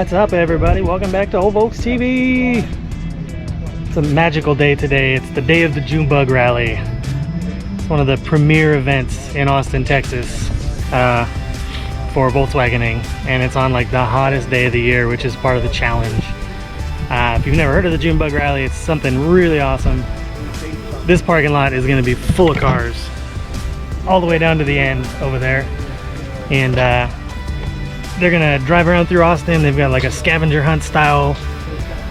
What's up, everybody? Welcome back to Old Volks TV. It's a magical day today. It's the day of the JUNEBUG Rally. It's one of the premier events in Austin, Texas for Volkswagening, and it's on like the hottest day of the year, which is part of the challenge. If you've never heard of the JUNEBUG Rally, it's something really awesome. This parking lot is going to be full of cars all the way down to the end over there, and they're gonna drive around through Austin. They've got like a scavenger hunt style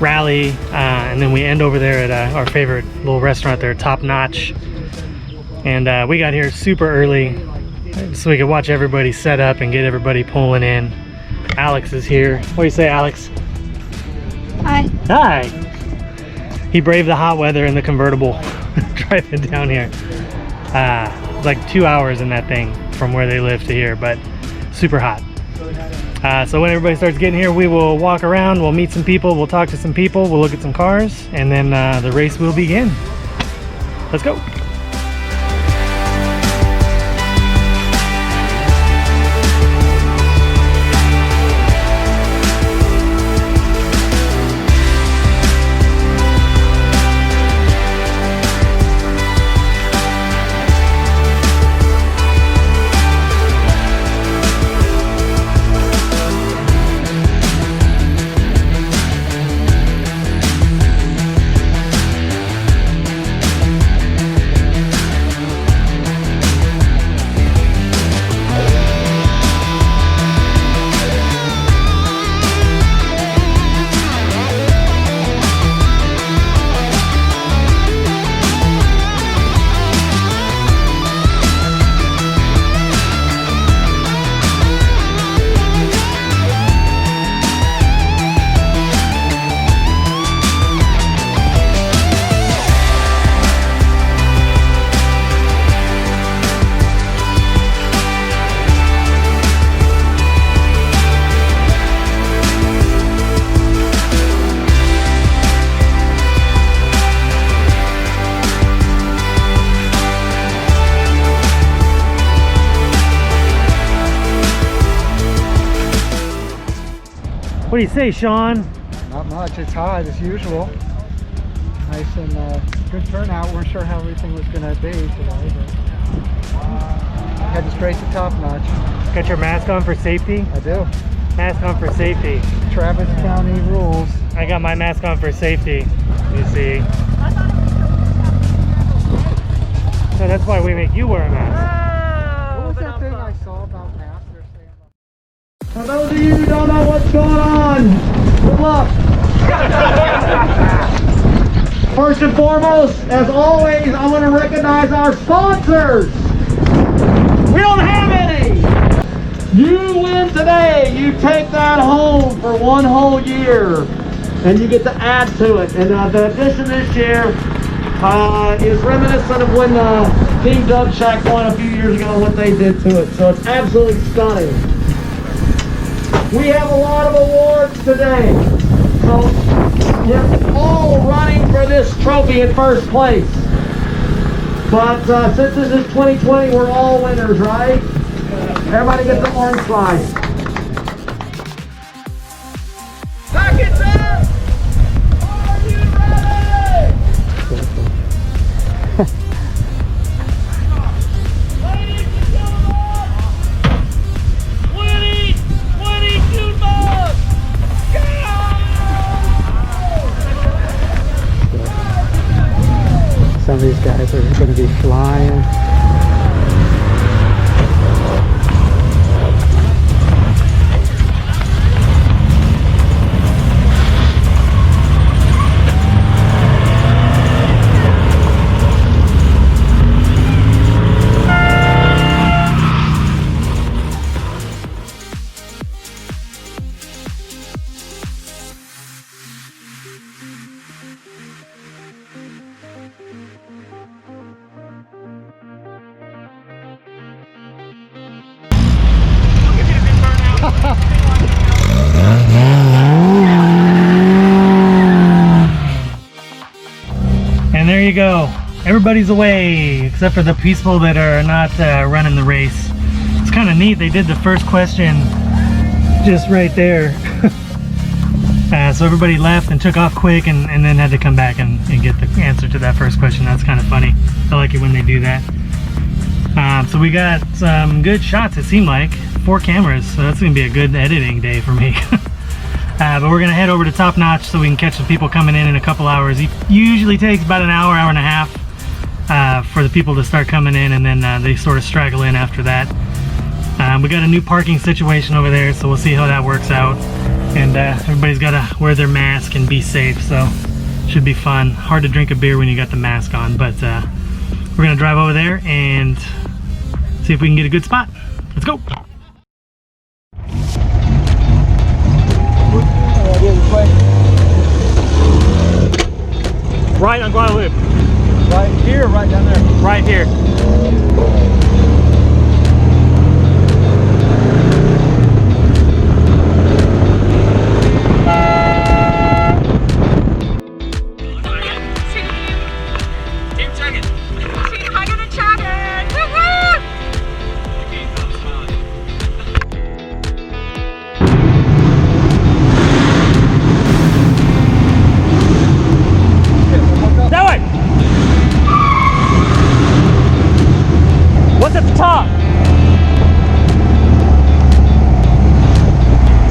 rally, and then we end over there at our favorite little restaurant there, Top Notch. And we got here super early so we could watch everybody set up and get everybody pulling in. Alex is here. What do you say, Alex? Hi. Hi. He braved the hot weather in the convertible driving down here. It's like 2 hours in that thing from where they live to here, but super hot. So when everybody starts getting here, we will walk around, we'll meet some people, we'll talk to some people, we'll look at some cars, and then the race will begin. Let's go. What do you say, Sean? Not much. It's hot as usual. Nice and good turnout. Weren't sure how everything was going to be today, but heading straight to Top Notch. Got your mask on for safety? I do. Mask on for safety. Travis County rules. I got my mask on for safety, you see. So that's why we make you wear a mask. What was that thing I saw about masks? For those of you who don't know what's going on, good luck. First and foremost, as always, I want to recognize our sponsors. We don't have any. You win today. You take that home for one whole year, and you get to add to it. And the addition this year is reminiscent of when Team Dub Shack won a few years ago and what they did to it. So it's absolutely stunning. We have a lot of awards today, so we're all running for this trophy in first place. But since this is 2020, we're all winners, right? Everybody gets the orange slide. Pockets up! Are you ready? Some of these guys are going to be flying. And there you go. Everybody's away except for the people that are not running the race. It's kind of neat. They did the first question just right there. So everybody left and took off quick and then had to come back and get the answer to that first question. That's kind of funny. I like it when they do that. So we got some good shots, it seemed like. 4 cameras, so that's going to be a good editing day for me. But we're going to head over to Top Notch so we can catch some people coming in a couple hours. It usually takes about an hour, hour and a half for the people to start coming in, and then they sort of straggle in after that. We got a new parking situation over there, so we'll see how that works out. And everybody's got to wear their mask and be safe, so should be fun. Hard to drink a beer when you got the mask on, but we're going to drive over there and see if we can get a good spot. Let's go. Right on Guadalupe. Right here, right down there. Right here.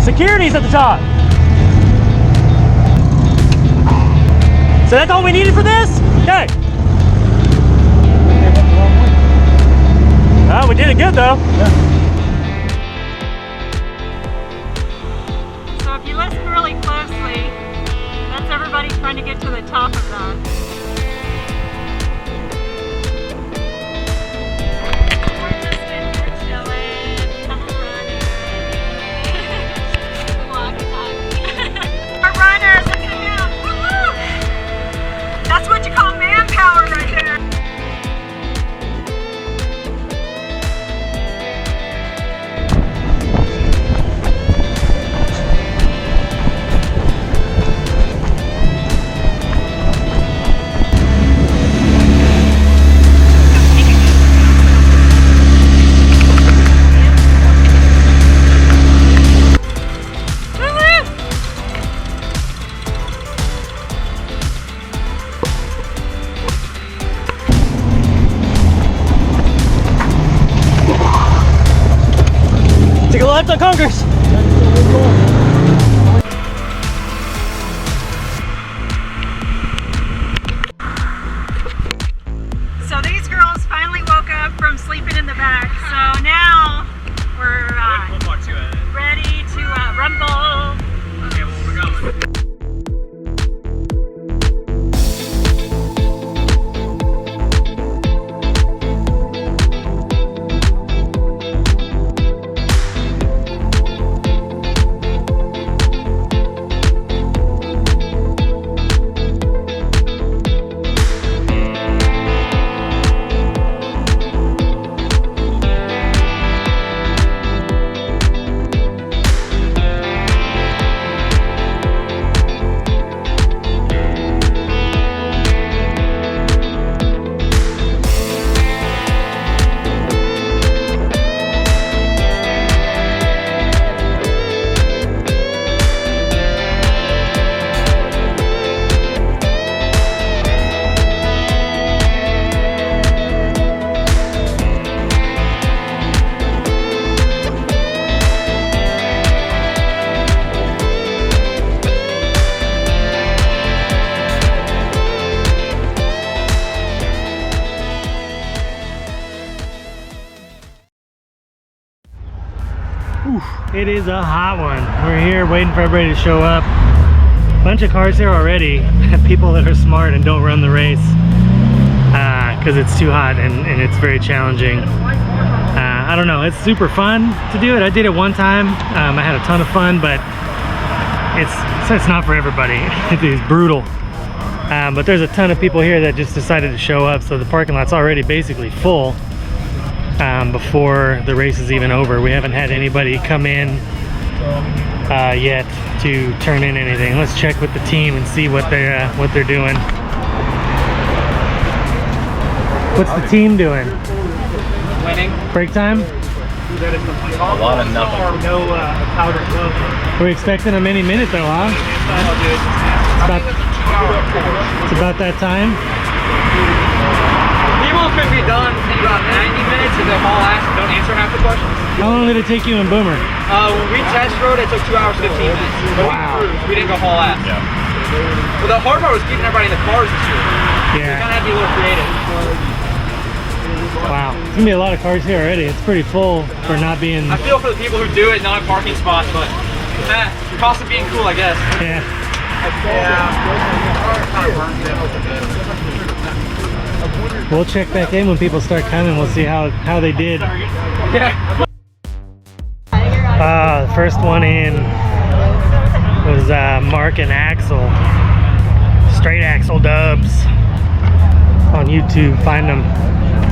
Security's at the top. So that's all we needed for this? Okay. Oh, we did it good though. Yeah. So if you listen really closely, that's everybody trying to get to the top of that. That's what you call manpower right there. Take a left on Congress. So these girls finally woke up from sleeping in the back. So now we're ready to rumble. Okay, well, we're going. It is a hot one. We're here waiting for everybody to show up. Bunch of cars here already. People that are smart and don't run the race because it's too hot and it's very challenging. I don't know, it's super fun to do it. I did it one time. I had a ton of fun, but it's not for everybody. It is brutal. But there's a ton of people here that just decided to show up, so the parking lot's already basically full. Before the race is even over. We haven't had anybody come in yet to turn in anything. Let's check with the team and see what they're doing. What's the team doing? Winning. Break time? A lot of nothing. No powder gloves. We're expecting them any minute though, huh? It's about that time. People could be done in about 90 minutes if they haul ass and don't answer half the questions. How long did it take you in Boomer? When we test rode, it took 2 hours 15 minutes. But Wow. we cruised. We didn't go haul ass. Yeah. Well, the hard part was keeping everybody in the cars this year. Yeah. We kind of had to be a little creative. Wow. It's gonna be a lot of cars here already. It's pretty full for not being. I feel for the people who do it, not parking spots, but cost of being cool, I guess. Yeah. We'll check back in when people start coming. We'll see how they did. Yeah. The first one in was Mark and Axel. Straight Axel Dubs on YouTube. Find him,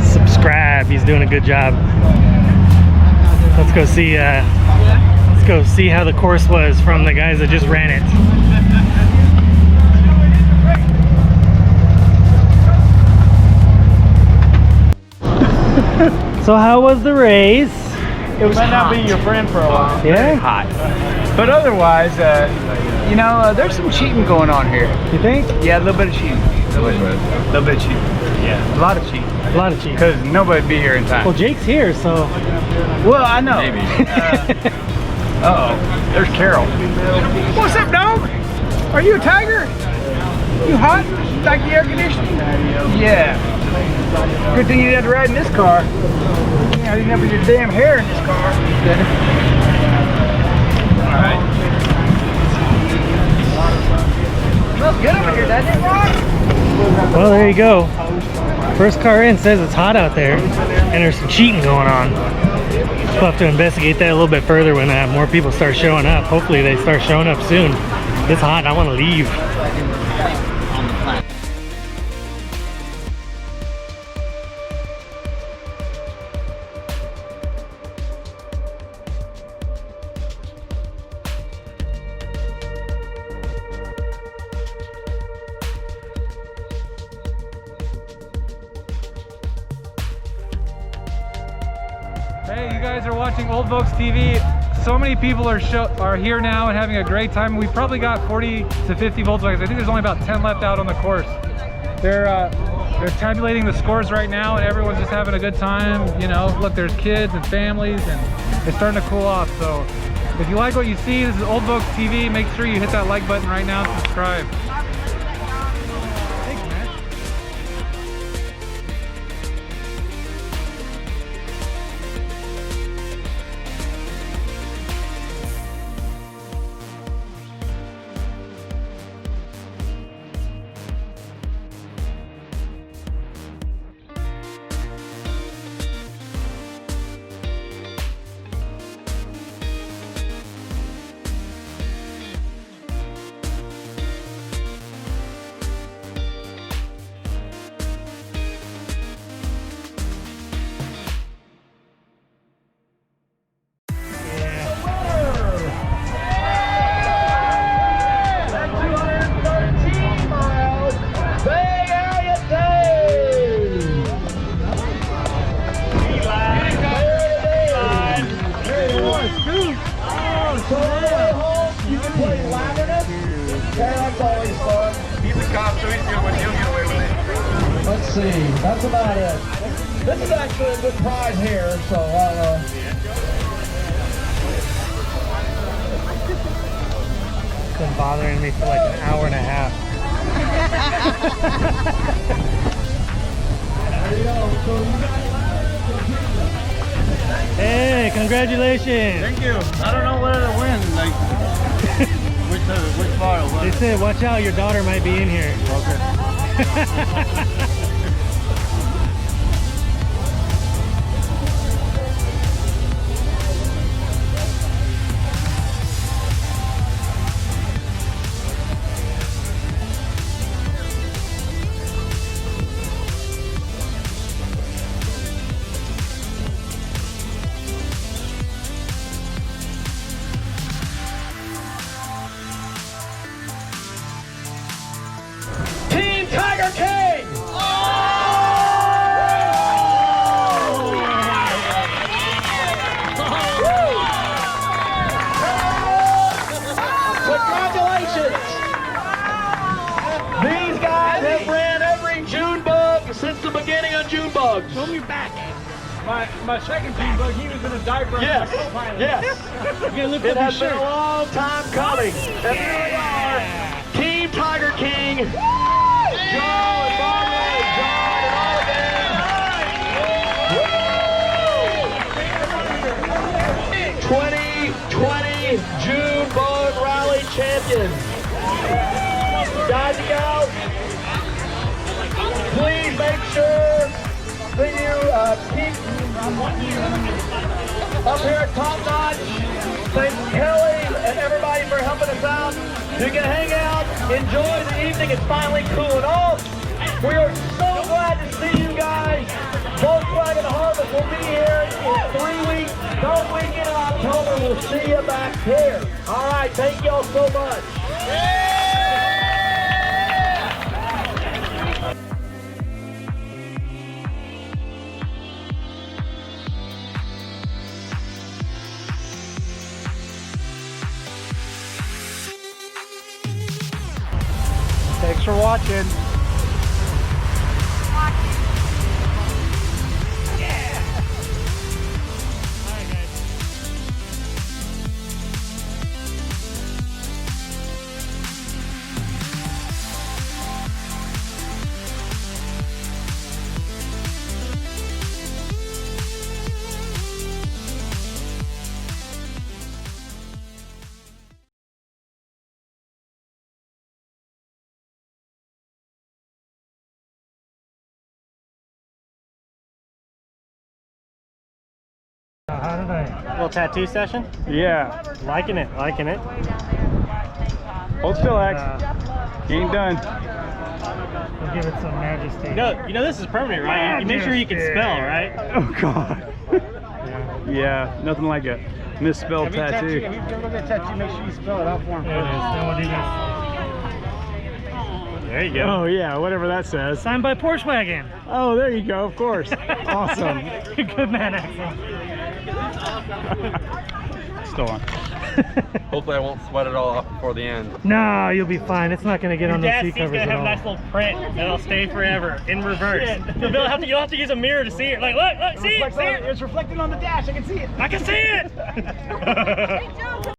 subscribe. He's doing a good job. Let's go see. Let's go see how the course was from the guys that just ran it. So how was the race? It was might not be your friend for a while. Yeah? Hot. But otherwise, you know, there's some cheating going on here. You think? Yeah, a little bit of cheating. A little bit of cheating. Yeah, a lot of cheating. A lot of cheating. Because nobody be here in time. Well, Jake's here, so. Well, I know. Maybe. Uh-oh. There's Carol. What's up, dog? Are you a tiger? You hot? Like the air conditioning? Yeah. Good thing you didn't have to ride in this car. Yeah, you didn't have your damn hair in this car. Alright. Smells good over here, doesn't it, Ron? Well, there you go. First car in says it's hot out there, and there's some cheating going on. We'll have to investigate that a little bit further when more people start showing up. Hopefully they start showing up soon. It's hot, I want to leave. Hey, you guys are watching Old Volks TV. So many people are here now and having a great time. We've probably got 40 to 50 Volkswagens. I think there's only about 10 left out on the course. They're tabulating the scores right now, and everyone's just having a good time. You know, look, there's kids and families, and it's starting to cool off. So if you like what you see, this is Old Volks TV. Make sure you hit that like button right now and subscribe. Thanks, man. Let's see, that's about it. This is actually a good prize here, so It's been bothering me for like an hour and a half. Hey, congratulations! Thank you. I don't know whether to win, like, which bar or what. They said, watch out, your daughter might be in here. Okay. Team Tiger King! you back. My second Junebug, he was in a diaper. Yes, yes. It has been a long time coming. And here we are, Team Tiger King, Joe and Barbara and John and all of them. 2020 Junebug Rally champions. Guys and gals, please make sure that you keep up here at Top Notch. Thank Kelly and everybody for helping us out. You can hang out, enjoy the evening. It's finally cooling off. We are so glad to see you guys. Volkswagen Harvest will be here in 3 weeks. Third weekend in October. We'll see you back here. All right, thank y'all so much. Thanks for watching. How did I? Little tattoo session? Yeah. Liking it, liking it. Hold still, X. You ain't done. We'll give it some majesty. You know this is permanent, right? You make sure you can spell, right? Oh, God. Yeah, nothing like a misspelled tattoo. If you ever look at a tattoo, make sure you spell it out for him. There it is. Then we'll do this. There you go. Oh, yeah, whatever that says. Signed by Porsche Wagon. Oh, there you go, of course. Awesome. Good man, Axel. Still on. Hopefully I won't sweat it all off before the end. No, you'll be fine. It's not going to get on the seat covers gonna at have all. a nice little print that'll stay forever in reverse. You'll have to use a mirror to see it. Like, look, see it, see it. It's reflecting on the dash. I can see it. I can see it.